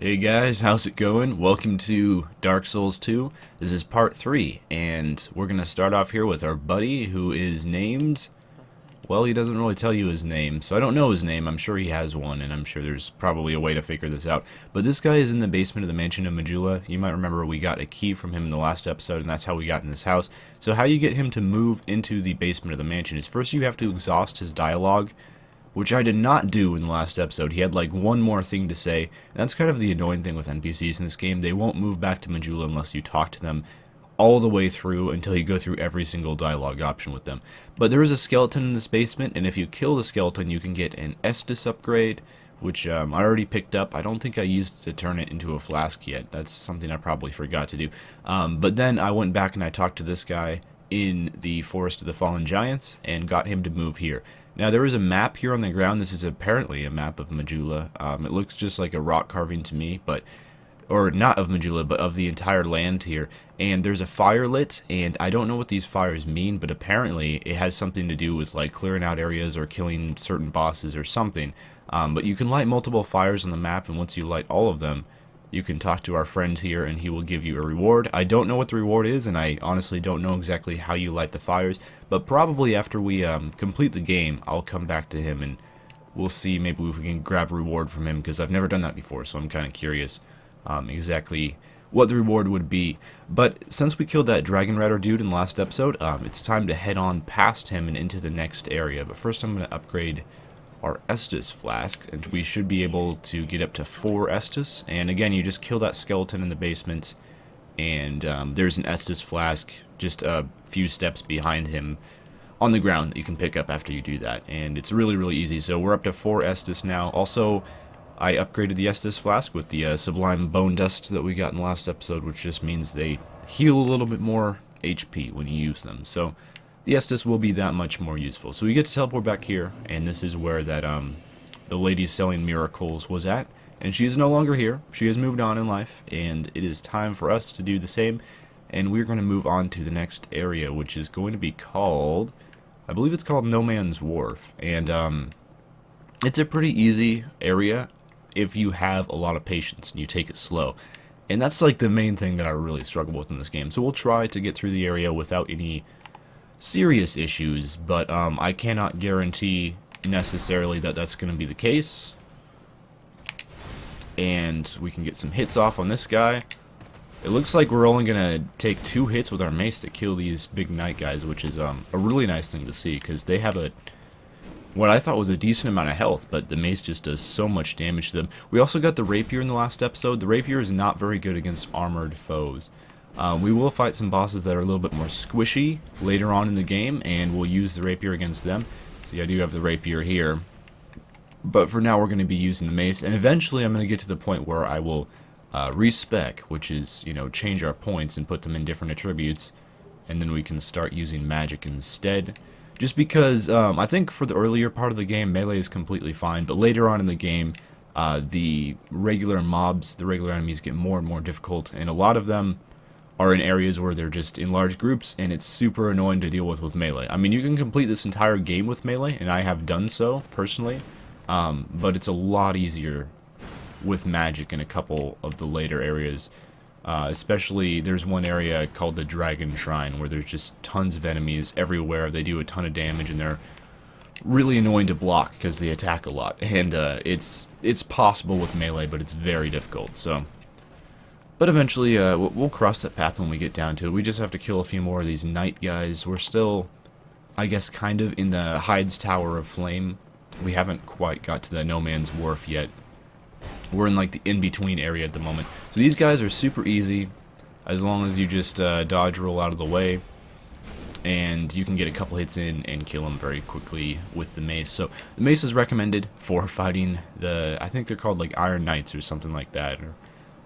Hey guys, how's it going? Welcome to Dark Souls 2. This is part 3, and we're going to start off here with our buddy who is named... Well, he doesn't really tell you his name, so I don't know his name. I'm sure he has one, and I'm sure there's probably a way to figure this out. But this guy is in the basement of the mansion of Majula. You might remember we got a key from him in the last episode, and that's how we got in this house. So how you get him to move into the basement of the mansion is first you have to exhaust his dialogue, which I did not do in the last episode. He had like one more thing to say, and that's kind of the annoying thing with NPCs in this game. They won't move back to Majula unless you talk to them all the way through until you go through every single dialogue option with them. But there is a skeleton in this basement, and if you kill the skeleton, you can get an Estus upgrade, which I already picked up. I don't think I used to turn it into a flask yet. That's something I probably forgot to do. But then I went back and I talked to this guy in the Forest of the Fallen Giants and got him to move here. Now there is a map here on the ground. This is apparently a map of Majula. It looks just like a rock carving to me, but or not of Majula, but of the entire land here. And there's a fire lit, and I don't know what these fires mean, but apparently it has something to do with like clearing out areas or killing certain bosses or something. But you can light multiple fires on the map, and once you light all of them, you can talk to our friend here and he will give you a reward. I don't know what the reward is, and I honestly don't know exactly how you light the fires, but probably after we complete the game, I'll come back to him and we'll see maybe if we can grab a reward from him, because I've never done that before, so I'm kind of curious exactly what the reward would be. But since we killed that Dragon Rider dude in the last episode, it's time to head on past him and into the next area. But first I'm going to upgrade our Estus flask, and we should be able to get up to 4 Estus. And again, you just kill that skeleton in the basement, and there's an Estus flask just a few steps behind him on the ground that you can pick up after you do that. And it's really, really easy. So we're up to 4 Estus now. Also, I upgraded the Estus flask with the Sublime Bone Dust that we got in the last episode, which just means they heal a little bit more HP when you use them. So the Estus will be that much more useful. So we get to teleport back here, and this is where that the lady selling miracles was at, and she is no longer here. She has moved on in life, and it is time for us to do the same. And we're going to move on to the next area, which is going to be called, I believe it's called No Man's Wharf, and it's a pretty easy area if you have a lot of patience and you take it slow. And that's like the main thing that I really struggle with in this game. So we'll try to get through the area without any serious issues, but I cannot guarantee necessarily that that's going to be the case. And we can get some hits off on this guy. It looks like we're only going to take 2 hits with our mace to kill these big knight guys, which is a really nice thing to see, because they have what I thought was a decent amount of health, but the mace just does so much damage to them. We also got the rapier in the last episode. The rapier is not very good against armored foes. We will fight some bosses that are a little bit more squishy later on in the game, and we'll use the rapier against them. See, I do have the rapier here. But for now, we're going to be using the mace, and eventually I'm going to get to the point where I will respec, which is, you know, change our points and put them in different attributes, and then we can start using magic instead. Just because I think for the earlier part of the game, melee is completely fine, but later on in the game, the regular mobs, the regular enemies get more and more difficult, and a lot of them are in areas where they're just in large groups, and it's super annoying to deal with melee. I mean, you can complete this entire game with melee, and I have done so, personally, but it's a lot easier with magic in a couple of the later areas. Especially, there's one area called the Dragon Shrine, where there's just tons of enemies everywhere. They do a ton of damage, and they're really annoying to block because they attack a lot. And it's possible with melee, but it's very difficult. So, but eventually, we'll cross that path when we get down to it. We just have to kill a few more of these knight guys. We're still, I guess, kind of in the Hyde's Tower of Flame. We haven't quite got to the No Man's Wharf yet. We're in like the in-between area at the moment. So these guys are super easy as long as you just dodge roll out of the way, and you can get a couple hits in and kill them very quickly with the mace. So the mace is recommended for fighting the, I think they're called like Iron Knights or something like that, or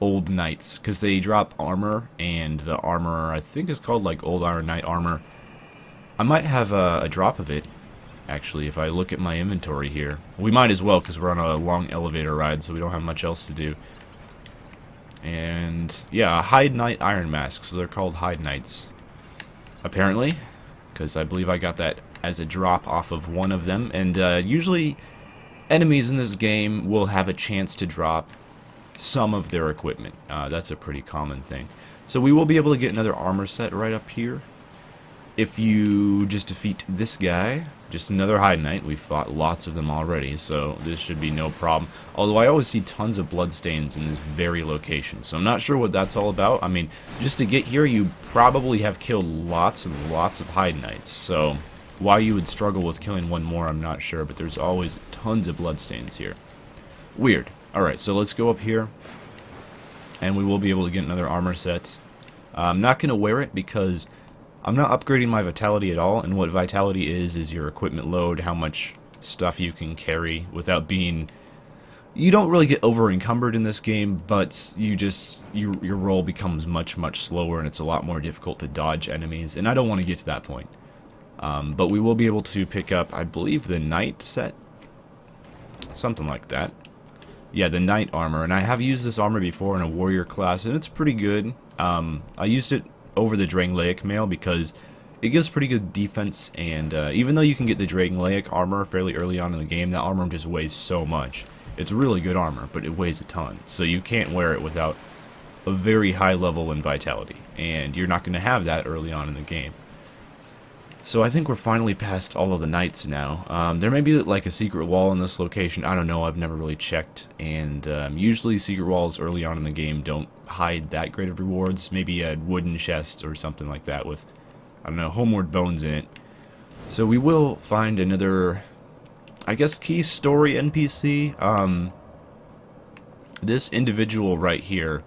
Old Knights, because they drop armor, and the armor I think is called like Old Iron Knight armor. I might have a drop of it. Actually, if I look at my inventory here, we might as well, because we're on a long elevator ride, so we don't have much else to do. And yeah, a Hyde Knight Iron Mask, so they're called Hyde Knights, apparently, because I believe I got that as a drop off of one of them. And usually enemies in this game will have a chance to drop some of their equipment. That's a pretty common thing. So we will be able to get another armor set right up here. If you just defeat this guy, just another High Knight. We've fought lots of them already, so this should be no problem. Although I always see tons of bloodstains in this very location, so I'm not sure what that's all about. I mean, just to get here, you probably have killed lots and lots of High Knights, so why you would struggle with killing one more, I'm not sure, but there's always tons of bloodstains here. Weird. Alright, so let's go up here, and we will be able to get another armor set. I'm not going to wear it because I'm not upgrading my vitality at all, and what vitality is your equipment load, how much stuff you can carry without being... You don't really get over-encumbered in this game, but you just... Your roll becomes much, much slower, and it's a lot more difficult to dodge enemies, and I don't want to get to that point. But we will be able to pick up, I believe, the Knight set? Something like that. Yeah, the Knight armor, and I have used this armor before in a warrior class, and it's pretty good. I used it over the Drangleic mail because it gives pretty good defense, and even though you can get the Drangleic armor fairly early on in the game, that armor just weighs so much. It's really good armor, but it weighs a ton, so you can't wear it without a very high level in vitality, and you're not going to have that early on in the game. So I think we're finally past all of the knights now. There may be like a secret wall in this location. I don't know. I've never really checked. And usually secret walls early on in the game don't hide that great of rewards. Maybe a wooden chest or something like that with, I don't know, homeward bones in it. So we will find another, I guess, key story NPC. This individual right here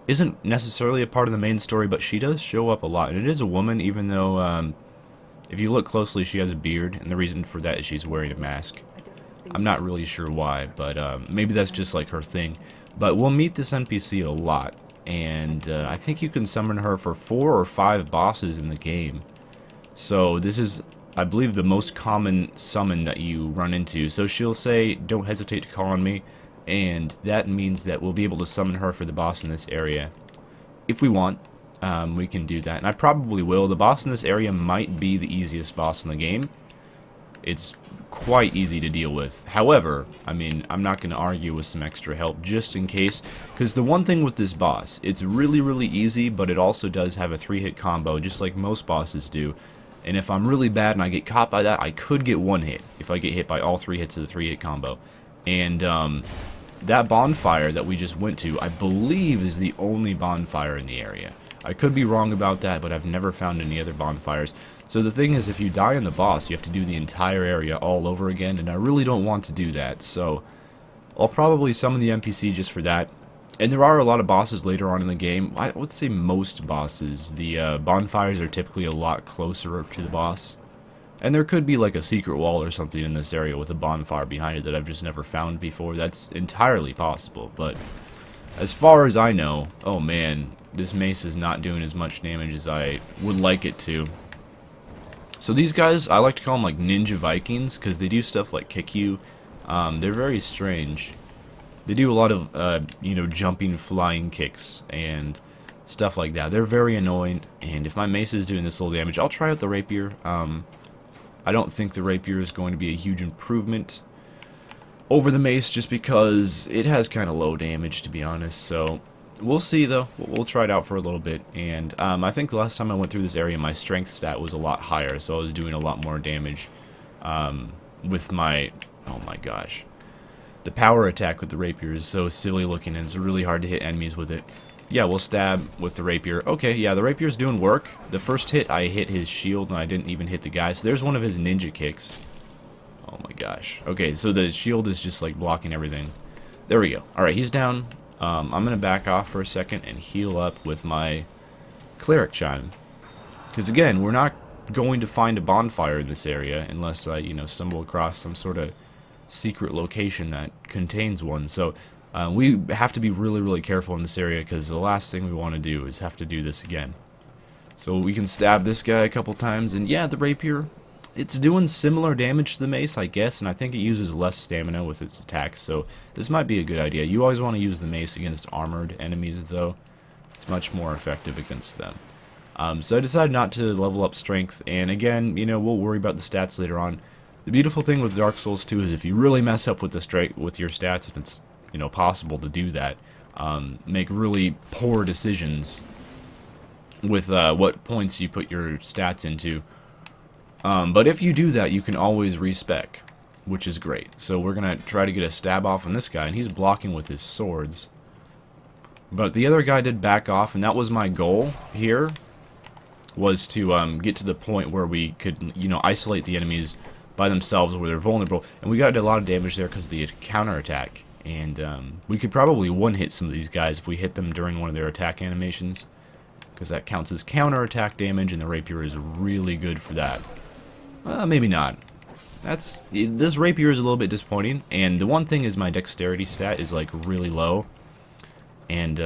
isn't necessarily a part of the main story, but she does show up a lot. And it is a woman, even though... if you look closely, she has a beard, and the reason for that is she's wearing a mask. I'm not really sure why, but maybe that's just like her thing. But we'll meet this NPC a lot, and I think you can summon her for 4 or 5 bosses in the game. So this is, I believe, the most common summon that you run into. So she'll say, "Don't hesitate to call on me," and that means that we'll be able to summon her for the boss in this area. If we want. We can do that, and I probably will. The boss in this area might be the easiest boss in the game. It's quite easy to deal with. However, I mean, I'm not going to argue with some extra help just in case, because the one thing with this boss, it's really, really easy, but it also does have a 3-hit combo, just like most bosses do. And if I'm really bad and I get caught by that, I could get 1 hit if I get hit by all 3 hits of the 3-hit combo. And that bonfire that we just went to, I believe, is the only bonfire in the area. I could be wrong about that, but I've never found any other bonfires. So the thing is, if you die on the boss, you have to do the entire area all over again, and I really don't want to do that, so I'll probably summon the NPC just for that. And there are a lot of bosses later on in the game. I would say most bosses. The bonfires are typically a lot closer to the boss. And there could be like a secret wall or something in this area with a bonfire behind it that I've just never found before. That's entirely possible, but as far as I know, oh man, this mace is not doing as much damage as I would like it to. So these guys, I like to call them like Ninja Vikings, because they do stuff like kick you. They're very strange. They do a lot of, you know, jumping, flying kicks and stuff like that. They're very annoying, and if my mace is doing this little damage, I'll try out the rapier. I don't think the rapier is going to be a huge improvement over the mace, just because it has kind of low damage, to be honest. So we'll see, though. We'll try it out for a little bit. And I think the last time I went through this area, my strength stat was a lot higher, so I was doing a lot more damage with my... Oh my gosh. The power attack with the rapier is so silly looking, and it's really hard to hit enemies with it. Yeah, we'll stab with the rapier. Okay, yeah, the rapier's doing work. The first hit, I hit his shield, and I didn't even hit the guy. So there's one of his ninja kicks. Oh my gosh. Okay, so the shield is just like blocking everything. There we go. Alright, he's down. I'm going to back off for a second and heal up with my cleric chime. Because again, we're not going to find a bonfire in this area unless I, you know, stumble across some sort of secret location that contains one. So we have to be really, really careful in this area, because the last thing we want to do is have to do this again. So we can stab this guy a couple times, and yeah, the rapier, it's doing similar damage to the mace, I guess, and I think it uses less stamina with its attacks, so this might be a good idea. You always want to use the mace against armored enemies, though. It's much more effective against them. So I decided not to level up strength, and again, you know, we'll worry about the stats later on. The beautiful thing with Dark Souls 2 is if you really mess up with the with your stats, and it's, you know, possible to do that, make really poor decisions with what points you put your stats into. But if you do that, you can always respec, which is great. So we're going to try to get a stab off on this guy, and he's blocking with his swords. But the other guy did back off, and that was my goal here, was to get to the point where we could, you know, isolate the enemies by themselves where they're vulnerable. And we got a lot of damage there because of the counterattack. And we could probably one-hit some of these guys if we hit them during one of their attack animations, because that counts as counterattack damage, and the rapier is really good for that. Maybe not. This rapier is a little bit disappointing, and the one thing is my dexterity stat is like really low, and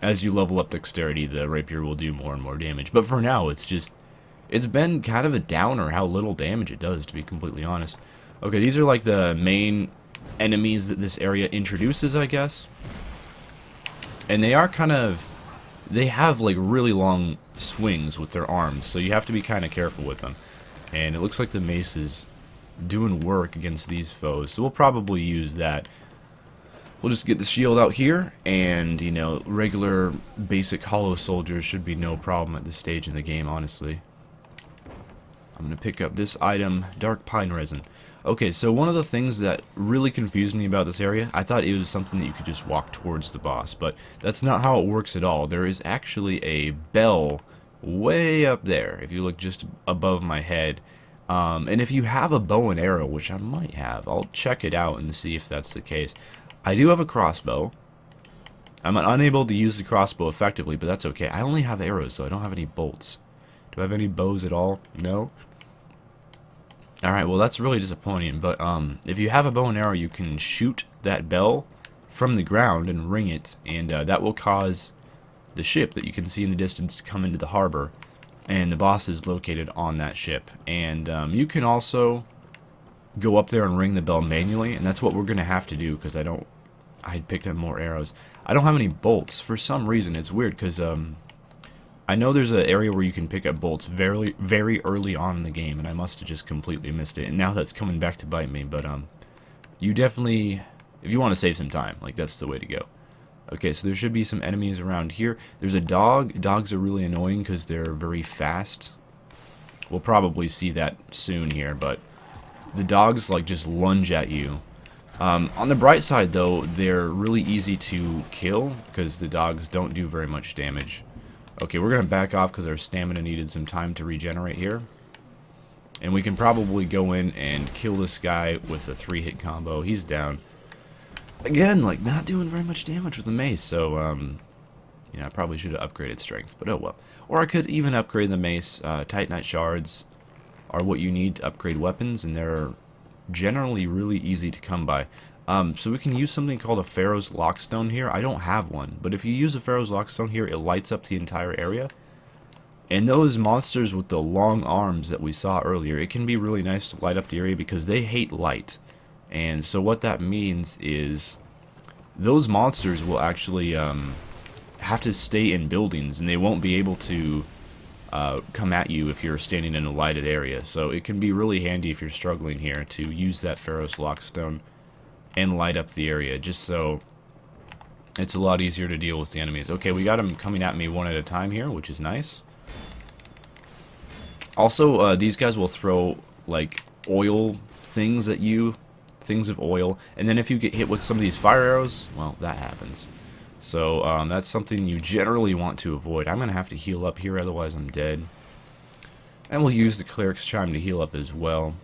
as you level up dexterity, the rapier will do more and more damage. But for now, it's been kind of a downer how little damage it does, to be completely honest. Okay, these are like the main enemies that this area introduces, I guess, and they are they have like really long swings with their arms, so you have to be kind of careful with them. And it looks like the mace is doing work against these foes, so we'll probably use that. We'll just get the shield out here, and, you know, regular basic hollow soldiers should be no problem at this stage in the game, honestly. I'm going to pick up this item, dark pine resin. Okay, so one of the things that really confused me about this area, I thought it was something that you could just walk towards the boss, but that's not how it works at all. There is actually a bell way up there, if you look just above my head. And if you have a bow and arrow, which I might have, I'll check it out and see if that's the case. I do have a crossbow. I'm unable to use the crossbow effectively, but that's okay. I only have arrows, so I don't have any bolts. Do I have any bows at all? No? Alright, well that's really disappointing, but if you have a bow and arrow, you can shoot that bell from the ground and ring it, and that will cause the ship that you can see in the distance to come into the harbor, and the boss is located on that ship. And you can also go up there and ring the bell manually, and that's what we're going to have to do, because I picked up more arrows. I don't have any bolts for some reason. It's weird, because I know there's an area where you can pick up bolts very, very early on in the game, and I must have just completely missed it, and now that's coming back to bite me. But you definitely, if you want to save some time, like, that's the way to go. Okay, so there should be some enemies around here. There's a dog. Dogs are really annoying because they're very fast. We'll probably see that soon here, but the dogs like just lunge at you. On the bright side, though, they're really easy to kill because the dogs don't do very much damage. Okay, we're going to back off because our stamina needed some time to regenerate here. And we can probably go in and kill this guy with a 3-hit combo. He's down. Again, like, not doing very much damage with the mace, so, you know, I probably should have upgraded strength, but oh well. Or I could even upgrade the mace. Titanite shards are what you need to upgrade weapons, and they're generally really easy to come by. So we can use something called a Pharaoh's Lockstone here. I don't have one, but if you use a Pharaoh's Lockstone here, it lights up the entire area. And those monsters with the long arms that we saw earlier, it can be really nice to light up the area because they hate light. And so what that means is those monsters will actually have to stay in buildings, and they won't be able to come at you if you're standing in a lighted area. So it can be really handy if you're struggling here to use that Pharaoh's Lockstone and light up the area, just so it's a lot easier to deal with the enemies. Okay, we got them coming at me one at a time here, which is nice. Also, these guys will throw like oil things at you. Things of oil, and then if you get hit with some of these fire arrows, well, that happens. So that's something you generally want to avoid. I'm gonna have to heal up here, otherwise I'm dead. And we'll use the Cleric's Chime to heal up as well.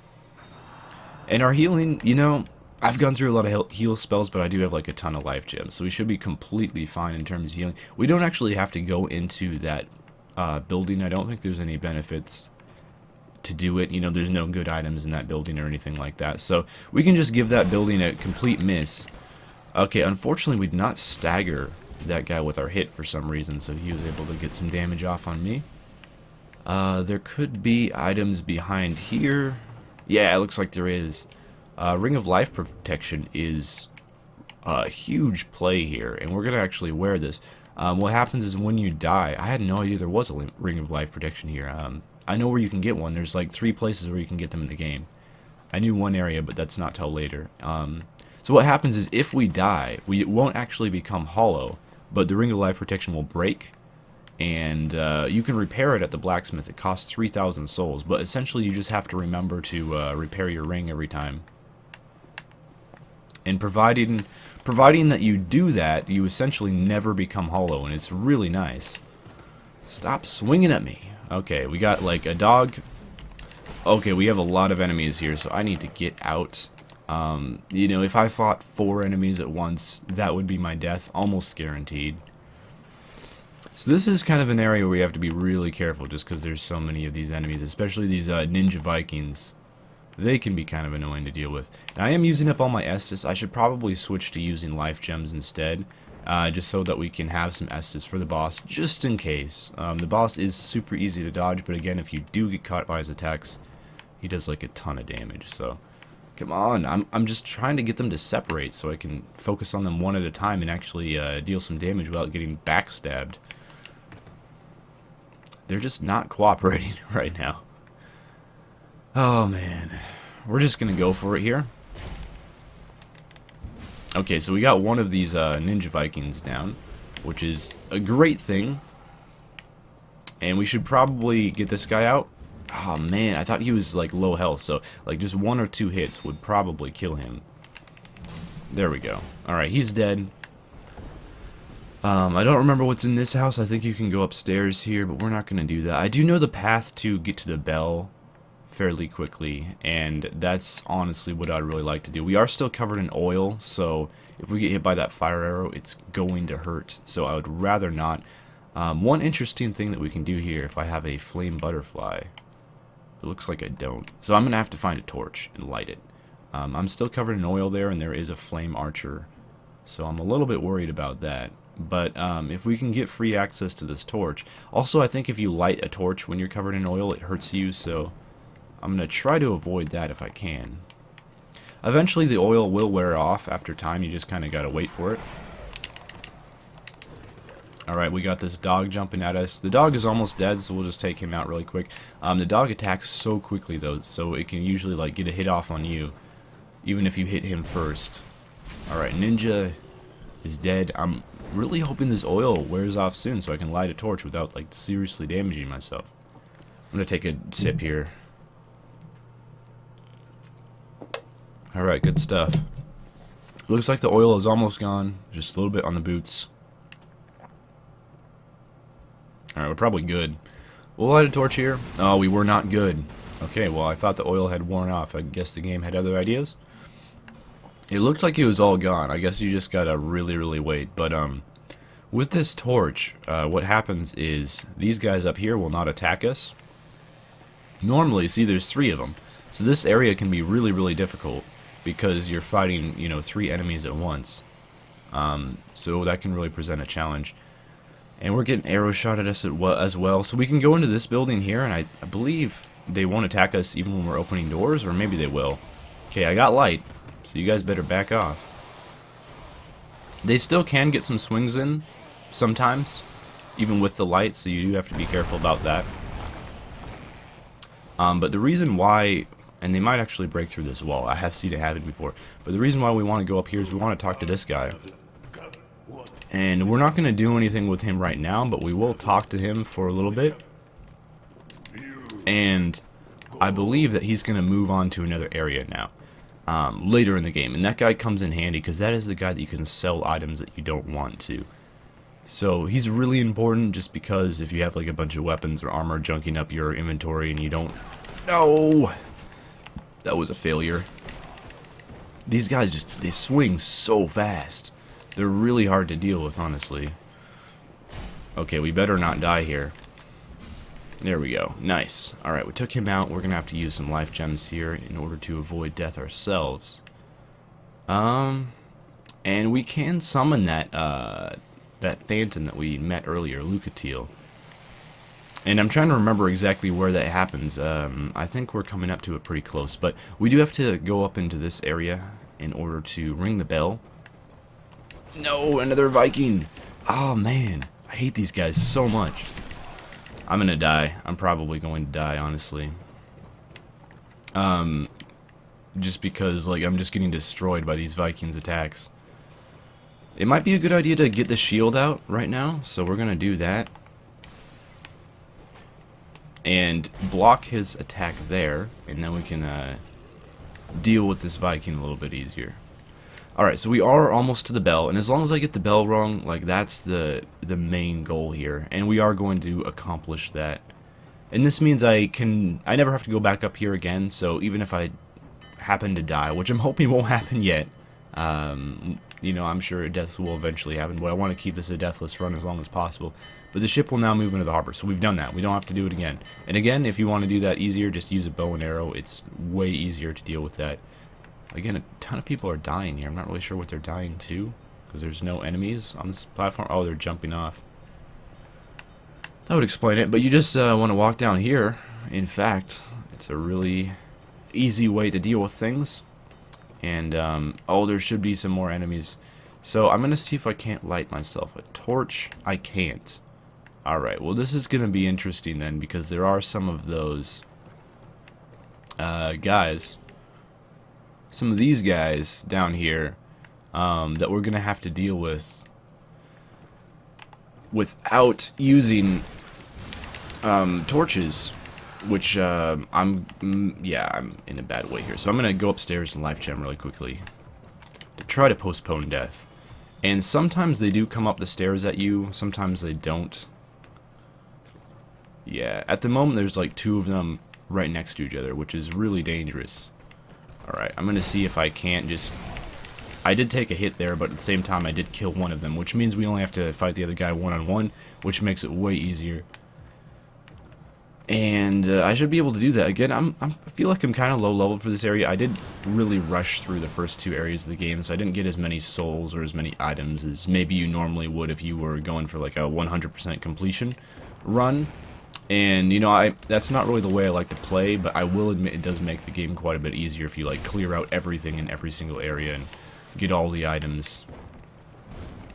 And our healing, you know, I've gone through a lot of heal spells, but I do have like a ton of life gems, so we should be completely fine in terms of healing. We don't actually have to go into that building. I don't think there's any benefits to do it. You know, there's no good items in that building or anything like that, so we can just give that building a complete miss. Okay, unfortunately we did not stagger that guy with our hit for some reason, so he was able to get some damage off on me. There could be items behind here. Yeah, it looks like there is. Ring of Life Protection is a huge play here, and we're gonna actually wear this. What happens is when you die, I had no idea there was a Ring of Life Protection here. I know where you can get one. There's like 3 places where you can get them in the game. I knew one area, but that's not till later. So what happens is if we die, we won't actually become hollow, but the ring of life protection will break, and you can repair it at the blacksmith. It costs 3,000 souls, but essentially you just have to remember to repair your ring every time. And providing that you do that, you essentially never become hollow, and it's really nice. Stop swinging at me. Okay, we got like a dog. Okay, we have a lot of enemies here, so I need to get out. You know, if I fought 4 enemies at once, that would be my death, almost guaranteed. So this is kind of an area where we have to be really careful just because there's so many of these enemies, especially these ninja Vikings. They can be kind of annoying to deal with. And I am using up all my Estus. I should probably switch to using life gems instead, just so that we can have some Estus for the boss, just in case. The boss is super easy to dodge, but again, if you do get caught by his attacks, he does like a ton of damage, so... Come on, I'm just trying to get them to separate so I can focus on them one at a time and actually deal some damage without getting backstabbed. They're just not cooperating right now. Oh man, we're just gonna go for it here. Okay, so we got one of these ninja Vikings down, which is a great thing. And we should probably get this guy out. Oh man, I thought he was like low health, so like just 1 or 2 hits would probably kill him. There we go. Alright, he's dead. I don't remember what's in this house. I think you can go upstairs here, but we're not going to do that. I do know the path to get to the bell fairly quickly, and that's honestly what I'd really like to do. We are still covered in oil, so if we get hit by that fire arrow, it's going to hurt. So I would rather not. One interesting thing that we can do here, if I have a flame butterfly, it looks like I don't. So I'm going to have to find a torch and light it. I'm still covered in oil there, and there is a flame archer, so I'm a little bit worried about that. But if we can get free access to this torch. Also, I think if you light a torch when you're covered in oil, it hurts you, so I'm going to try to avoid that if I can. Eventually the oil will wear off after time, you just kind of got to wait for it. Alright, we got this dog jumping at us. The dog is almost dead, so we'll just take him out really quick. The dog attacks so quickly though, so it can usually like get a hit off on you, even if you hit him first. Alright, Ninja is dead. I'm really hoping this oil wears off soon so I can light a torch without like seriously damaging myself. I'm gonna take a sip here. Alright, good stuff. Looks like the oil is almost gone. Just a little bit on the boots. Alright, we're probably good. We'll light a torch here. Oh, we were not good. Okay, well, I thought the oil had worn off. I guess the game had other ideas. It looked like it was all gone. I guess you just gotta really wait. But, with this torch, what happens is these guys up here will not attack us. Normally, see, there's 3 of them. So this area can be really difficult because you're fighting, you know, 3 enemies at once. So that can really present a challenge. And we're getting arrow shot at us as well. So we can go into this building here, and I believe they won't attack us even when we're opening doors, or maybe they will. Okay, I got light, so you guys better back off. They still can get some swings in sometimes, even with the light, so you do have to be careful about that. But the reason why, and they might actually break through this wall, I have seen it happen before, but the reason why we want to go up here is we want to talk to this guy. And we're not going to do anything with him right now, but we will talk to him for a little bit. And I believe that he's going to move on to another area now, later in the game. And that guy comes in handy because that is the guy that you can sell items that you don't want to. So he's really important just because if you have like a bunch of weapons or armor junking up your inventory and you don't... No! That was a failure. These guys just, they swing so fast. They're really hard to deal with, honestly. Okay, we better not die here. There we go. Nice. Alright, we took him out. We're going to have to use some life gems here in order to avoid death ourselves. And we can summon that phantom that we met earlier, Lucatiel. And I'm trying to remember exactly where that happens. I think we're coming up to it pretty close. But we do have to go up into this area in order to ring the bell. No, another Viking. Oh, man. I hate these guys so much. I'm gonna die. I'm probably going to die, honestly. just because like I'm just getting destroyed by these Vikings attacks. It might be a good idea to get the shield out right now, so we're gonna do that. And block his attack there, and then we can deal with this Viking a little bit easier. Alright, so we are almost to the bell, and as long as I get the bell wrong, like that's the main goal here, and we are going to accomplish that. And this means I never have to go back up here again, so even if I happen to die, which I'm hoping won't happen yet, you know, I'm sure deaths will eventually happen, but I want to keep this a deathless run as long as possible. But the ship will now move into the harbor, so we've done that. We don't have to do it again. And again, if you want to do that easier, just use a bow and arrow. It's way easier to deal with that. Again, a ton of people are dying here. I'm not really sure what they're dying to, because there's no enemies on this platform. Oh, they're jumping off. That would explain it, but you just want to walk down here. In fact, it's a really easy way to deal with things. And, oh, there should be some more enemies. So I'm going to see if I can't light myself a torch. I can't. Alright, well this is going to be interesting then, because there are some of those guys, some of these guys down here that we're going to have to deal with without using torches, which I'm in a bad way here. So I'm going to go upstairs and life gem really quickly to try to postpone death. And sometimes they do come up the stairs at you, sometimes they don't. Yeah, at the moment there's like two of them right next to each other, which is really dangerous. Alright, I'm going to see if I can't just... I did take a hit there, but at the same time I did kill one of them, which means we only have to fight the other guy one-on-one, which makes it way easier. And I should be able to do that. Again, I feel like I'm kind of low level for this area. I did really rush through the first two areas of the game, so I didn't get as many souls or as many items as maybe you normally would if you were going for like a 100% completion run. And, you know, that's not really the way I like to play, but I will admit it does make the game quite a bit easier if you, like, clear out everything in every single area and get all the items.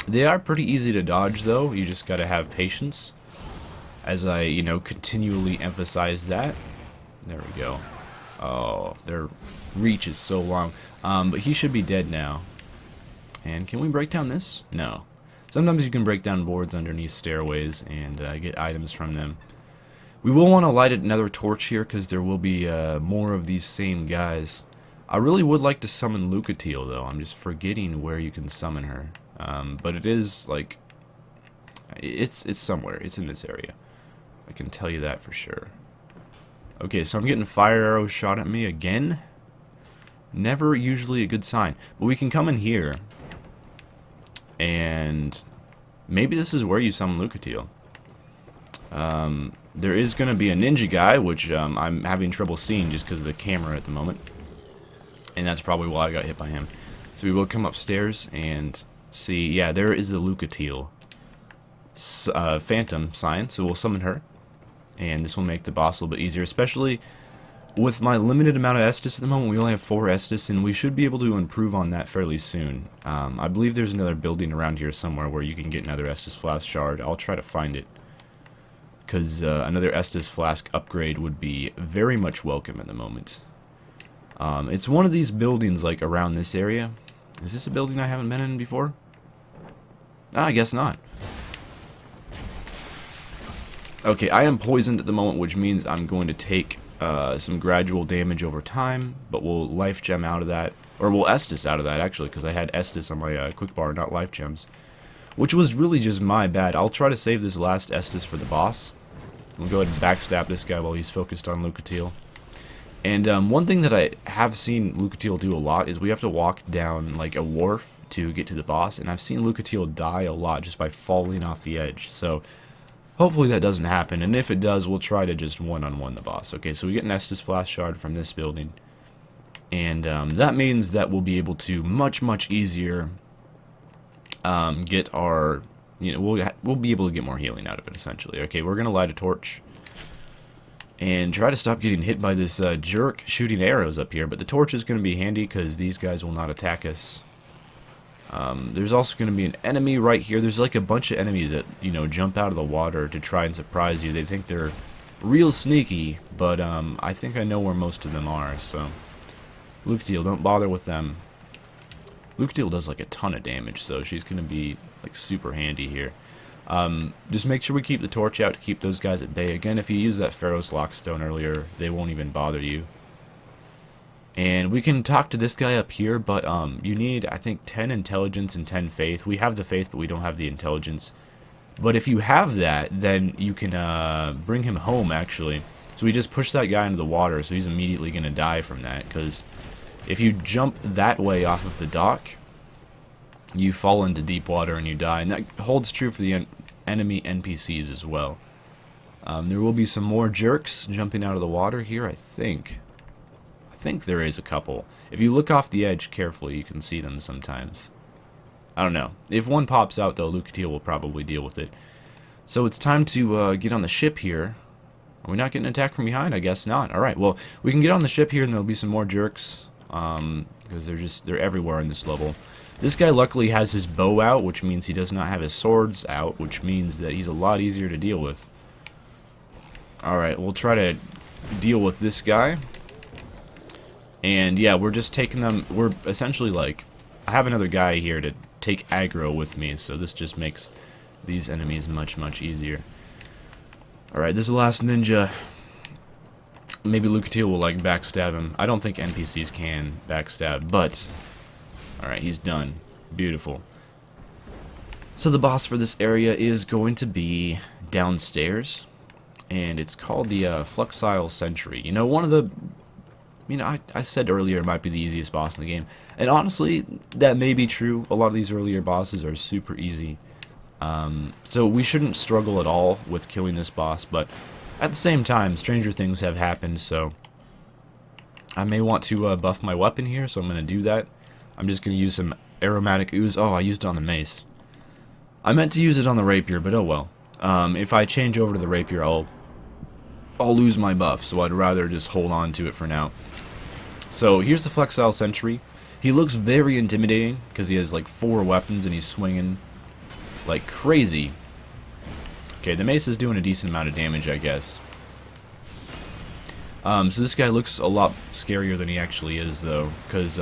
They are pretty easy to dodge, though. You just gotta have patience, as I, you know, continually emphasize that. There we go. Oh, their reach is so long. But he should be dead now. And can we break down this? No. Sometimes you can break down boards underneath stairways and get items from them. We will want to light another torch here because there will be more of these same guys. I really would like to summon Lucatiel though. I'm just forgetting where you can summon her. But it is like it's somewhere. It's in this area. I can tell you that for sure. Okay, so I'm getting fire arrows shot at me again. Never usually a good sign. But we can come in here and maybe this is where you summon Lucatiel. There is going to be a ninja guy, which I'm having trouble seeing just because of the camera at the moment. And that's probably why I got hit by him. So we will come upstairs and see. Yeah, there is the Lucatiel phantom sign, so we'll summon her. And this will make the boss a little bit easier, especially with my limited amount of Estus at the moment. We only have 4 Estus, and we should be able to improve on that fairly soon. I believe there's another building around here somewhere where you can get another Estus Flask shard. I'll try to find it, because another Estus Flask upgrade would be very much welcome at the moment. It's one of these buildings like around this area. Is this a building I haven't been in before? Ah, I guess not. Okay, I am poisoned at the moment, which means I'm going to take some gradual damage over time, but we'll life gem out of that, or we'll Estus out of that actually, because I had Estus on my quick bar, not life gems, which was really just my bad. I'll try to save this last Estus for the boss. We'll go ahead and backstab this guy while he's focused on Lucatiel. And one thing that I have seen Lucatiel do a lot is we have to walk down like a wharf to get to the boss, and I've seen Lucatiel die a lot just by falling off the edge. So hopefully that doesn't happen, and if it does, we'll try to just one-on-one the boss. Okay, so we get an Estus Flask shard from this building, and that means that we'll be able to much easier get our, you know, we'll be able to get more healing out of it essentially. Okay, we're gonna light a torch and try to stop getting hit by this jerk shooting arrows up here, but the torch is gonna be handy because these guys will not attack us. There's also going to be an enemy right here. There's like a bunch of enemies that, you know, jump out of the water to try and surprise you. They think they're real sneaky, but I think I know where most of them are, so Lucatil, don't bother with them. Lucatil does like a ton of damage, so she's going to be like super handy here. Just make sure we keep the torch out to keep those guys at bay. Again, if you use that Pharaoh's Lockstone earlier, they won't even bother you. And we can talk to this guy up here, but you need, I think, 10 intelligence and 10 faith. We have the faith, but we don't have the intelligence. But if you have that, then you can bring him home, actually. So we just push that guy into the water, so he's immediately going to die from that. Because if you jump that way off of the dock, you fall into deep water and you die. And that holds true for the enemy NPCs as well. There will be some more jerks jumping out of the water here, I think. I think there is a couple. If you look off the edge carefully, you can see them sometimes. I don't know. If one pops out, though, Lucatil will probably deal with it. So it's time to get on the ship here. Are we not getting attacked from behind? I guess not. Alright, well, we can get on the ship here and there'll be some more jerks. Because they're everywhere in this level. This guy luckily has his bow out, which means he does not have his swords out, which means that he's a lot easier to deal with. Alright, we'll try to deal with this guy. And yeah, we're just taking them, we're essentially like, I have another guy here to take aggro with me, so this just makes these enemies much, much easier. Alright, this is the last ninja. Maybe Lucatil will like backstab him. I don't think NPCs can backstab, but alright, he's done. Beautiful. So the boss for this area is going to be downstairs, and it's called the Fluxile Sentry. You know, one of the, you know, I said earlier it might be the easiest boss in the game, and honestly, that may be true. A lot of these earlier bosses are super easy. So we shouldn't struggle at all with killing this boss, but at the same time, stranger things have happened, so I may want to buff my weapon here, so I'm going to do that. I'm just going to use some aromatic ooze. Oh, I used it on the mace. I meant to use it on the rapier, but oh well. If I change over to the rapier, I'll lose my buff, so I'd rather just hold on to it for now. So here's the Fluxile Sentry. He looks very intimidating, because he has like 4 weapons and he's swinging like crazy. Okay, the mace is doing a decent amount of damage, I guess. So this guy looks a lot scarier than he actually is, though, because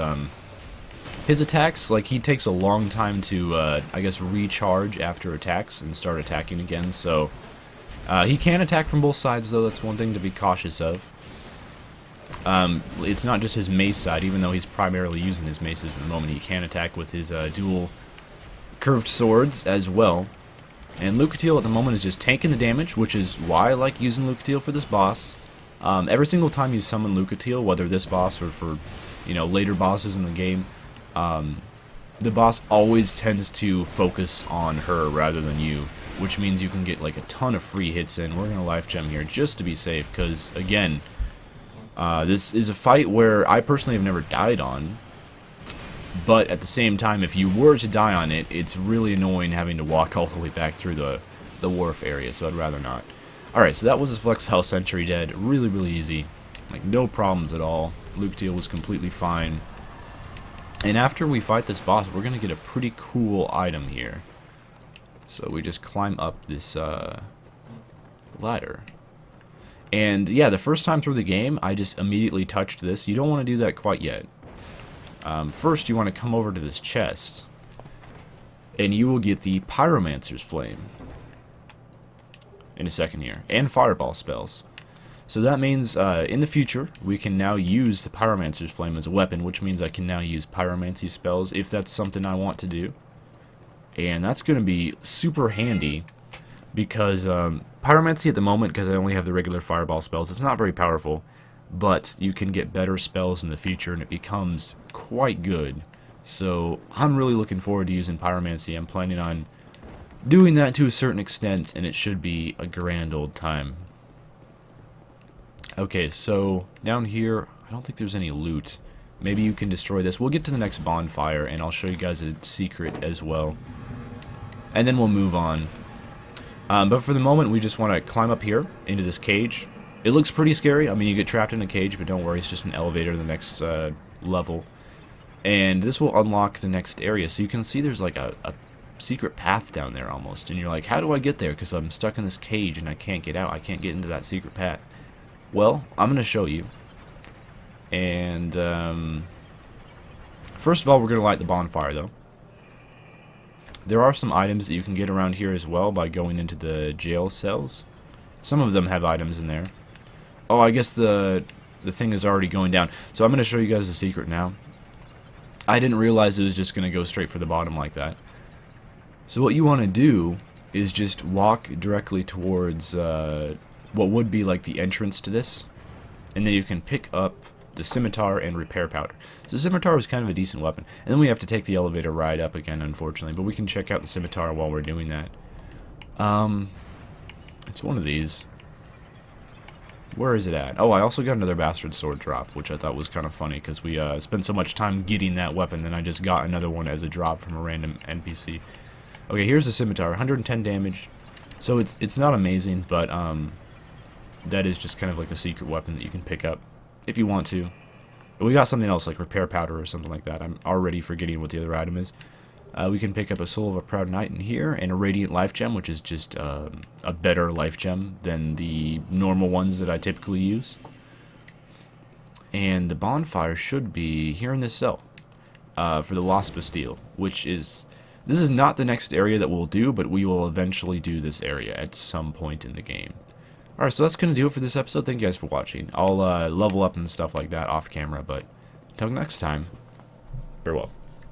his attacks, like, he takes a long time to, I guess, recharge after attacks and start attacking again, so he can attack from both sides, though. That's one thing to be cautious of. It's not just his mace side, even though he's primarily using his maces at the moment. He can attack with his dual curved swords as well. And Lucatil at the moment is just tanking the damage, which is why I like using Lucatil for this boss. Every single time you summon Lucatil, whether this boss or for, you know, later bosses in the game, the boss always tends to focus on her rather than you, which means you can get like a ton of free hits in. We're going to life gem here just to be safe, because again, this is a fight where I personally have never died on. But at the same time, if you were to die on it, it's really annoying having to walk all the way back through the Wharf area, so I'd rather not. Alright, so that was his Fluxile Sentry dead. Really, really easy. Like, no problems at all. Lucatil was completely fine. And after we fight this boss, we're going to get a pretty cool item here. So we just climb up this ladder. And yeah, the first time through the game, I just immediately touched this. You don't want to do that quite yet. First, you want to come over to this chest, and you will get the Pyromancer's Flame in a second here, and Fireball spells. So that means in the future, we can now use the Pyromancer's Flame as a weapon, which means I can now use Pyromancy spells if that's something I want to do. And that's going to be super handy, because Pyromancy at the moment, because I only have the regular Fireball spells, it's not very powerful. But you can get better spells in the future, and it becomes quite good. So I'm really looking forward to using Pyromancy. I'm planning on doing that to a certain extent, and it should be a grand old time. Okay, so down here, I don't think there's any loot. Maybe you can destroy this. We'll get to the next bonfire, and I'll show you guys a secret as well. And then we'll move on. But for the moment, we just want to climb up here into this cage. It looks pretty scary. I mean, you get trapped in a cage, but don't worry, it's just an elevator to the next level. And this will unlock the next area. So you can see there's like a secret path down there almost. And you're like, how do I get there? Because I'm stuck in this cage and I can't get out. I can't get into that secret path. Well, I'm going to show you. And first of all, we're going to light the bonfire, though. There are some items that you can get around here as well by going into the jail cells. Some of them have items in there. Oh, I guess the thing is already going down. So I'm going to show you guys the secret now. I didn't realize it was just going to go straight for the bottom like that. So what you want to do is just walk directly towards what would be like the entrance to this. And then you can pick up the scimitar and repair powder. So the scimitar was kind of a decent weapon. And then we have to take the elevator ride up again, unfortunately. But we can check out the scimitar while we're doing that. It's one of these. Where is it at? Oh, I also got another bastard sword drop, which I thought was kind of funny, because we spent so much time getting that weapon, then I just got another one as a drop from a random NPC. Okay, here's the scimitar, 110 damage. So it's not amazing, but that is just kind of like a secret weapon that you can pick up if you want to. But we got something else, like repair powder or something like that. I'm already forgetting what the other item is. We can pick up a Soul of a Proud Knight in here, and a Radiant Life Gem, which is just a better life gem than the normal ones that I typically use. And the bonfire should be here in this cell for the Lost Bastille, which is... This is not the next area that we'll do, but we will eventually do this area at some point in the game. Alright, so that's going to do it for this episode. Thank you guys for watching. I'll level up and stuff like that off camera, but until next time, farewell.